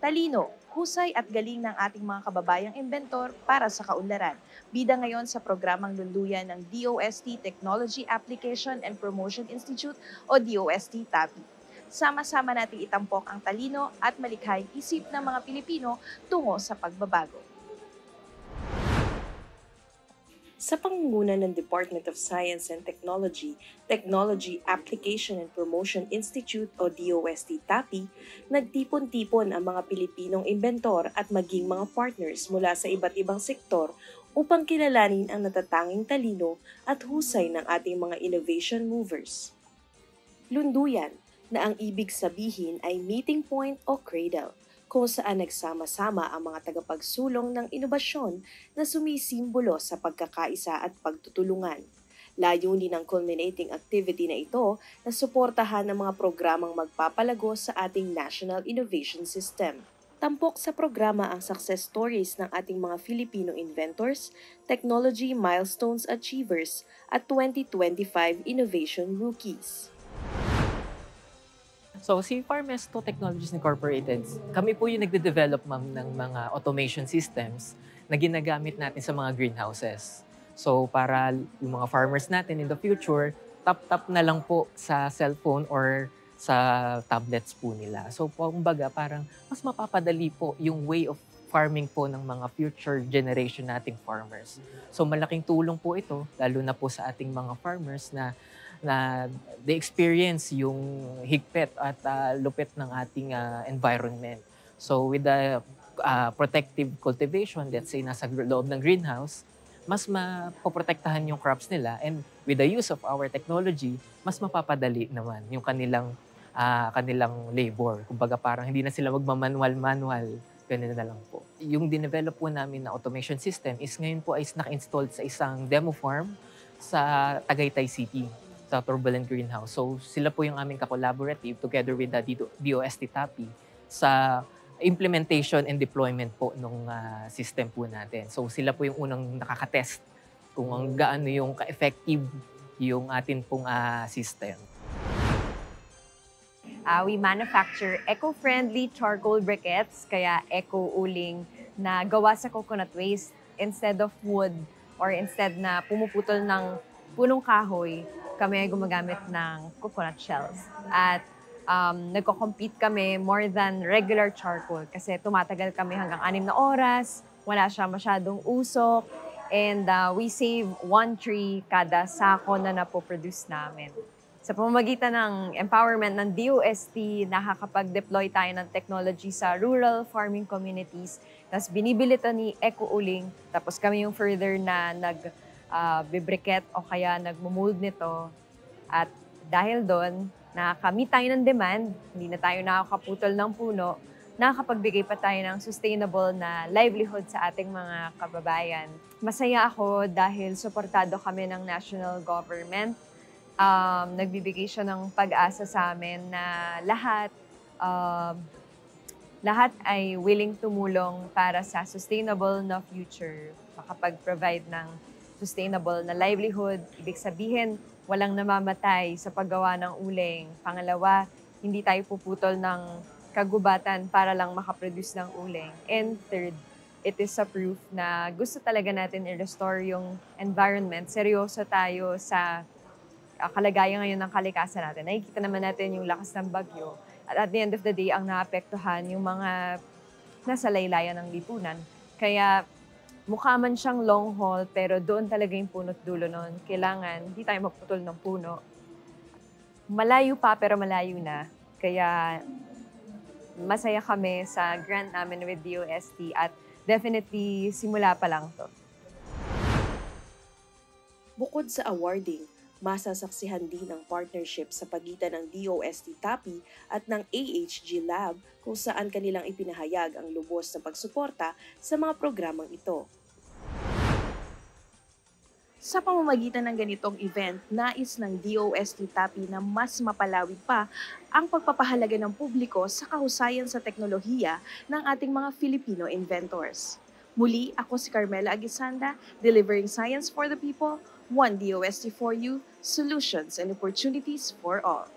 Talino, husay at galing ng ating mga kababayang inventor para sa kaunlaran. Bida ngayon sa programang lunduyan ng DOST Technology Application and Promotion Institute o DOST TAPI. Sama-sama nating itampok ang talino at malikhaing isip ng mga Pilipino tungo sa pagbabago. Sa pangunguna ng Department of Science and Technology, Technology Application and Promotion Institute o DOST-TAPI, nagtipon-tipon ang mga Pilipinong inventor at maging mga partners mula sa iba't ibang sektor upang kilalanin ang natatanging talino at husay ng ating mga innovation movers. Lunduyan, na ang ibig sabihin ay meeting point o cradle, kung saan nagsama-sama ang mga tagapagsulong ng inobasyon na sumisimbolo sa pagkakaisa at pagtutulungan. Layunin ng culminating activity na ito na suportahan ng mga programang magpapalago sa ating National Innovation System. Tampok sa programa ang success stories ng ating mga Filipino inventors, technology milestones achievers at 2025 innovation rookies. So, si Farmesto Technologies Incorporated, kami po yung nagde-develop, ma'am, ng mga automation systems na ginagamit natin sa mga greenhouses. So, para yung mga farmers natin in the future, tap-tap na lang po sa cellphone or sa tablets po nila. So, kumbaga, parang mas mapapadali po yung way of farming po ng mga future generation nating farmers. So, malaking tulong po ito, lalo na po sa ating mga farmers na they experience yung higpit at lupit ng ating environment. So with the protective cultivation, let's say nasa loob ng greenhouse, mas mapoprotektahan yung crops nila, and with the use of our technology, mas mapapadali naman yung kanilang labor. Kumbaga parang hindi na sila magmamanual-manual, ganun na lang po. Yung dinevelop po namin na automation system is ngayon po ay naka-installed sa isang demo farm sa Tagaytay City, sa Turbulent Greenhouse. So sila po yung aming ka-collaborative together with the DOST TAPI sa implementation and deployment po ng system po natin. So sila po yung unang nakaka-test kung gaano yung ka-effective yung atin pong system. We manufacture eco-friendly charcoal briquettes, kaya eco-uling na gawa sa coconut waste instead of wood, or instead na pumuputol ng punong kahoy, kami ay gumagamit ng coconut shells. At nagko-compete kami more than regular charcoal kasi tumatagal kami hanggang 6 na oras, wala siya masyadong usok, and we save 1 tree kada sako na napoproduce namin. Sa pamamagitan ng empowerment ng DOST, nakakapag-deploy tayo ng technology sa rural farming communities, tapos binibili ito ni Eco-Uling, tapos kami yung further na bibriket o kaya nagmumold nito. At dahil doon, nakakamit tayo ng demand, hindi na tayo nakakaputol ng puno, nakakapagbigay pa tayo ng sustainable na livelihood sa ating mga kababayan. Masaya ako dahil suportado kami ng national government. Nagbibigay siya ng pag-asa sa amin na lahat ay willing tumulong para sa sustainable na future, makapag-provide ng sustainable na livelihood. Ibig sabihin, walang namamatay sa paggawa ng uling. Pangalawa, hindi tayo puputol ng kagubatan para lang makaproduce ng uling. And third, it is a proof na gusto talaga natin i-restore yung environment. Seryoso tayo sa kalagayan ngayon ng kalikasan natin. Nakikita naman natin yung lakas ng bagyo. At the end of the day, ang naapektuhan yung mga nasa laylayan ng lipunan. Kaya mukha man siyang long haul, pero doon talaga yung punot dulo nun. Kailangan, hindi tayo magputol ng puno. Malayo pa, pero malayo na. Kaya masaya kami sa grant namin with DOST at definitely simula pa lang to. Bukod sa awarding, masasaksihan din ang partnership sa pagitan ng DOST TAPI at ng AHG Lab kung saan kanilang ipinahayag ang lubos na pagsuporta sa mga programang ito. Sa pamamagitan ng ganitong event, nais ng DOST TAPI na mas mapalawig pa ang pagpapahalaga ng publiko sa kahusayan sa teknolohiya ng ating mga Filipino inventors. Muli, ako si Carmela Aguisanda, delivering science for the people, one DOST for you, solutions and opportunities for all.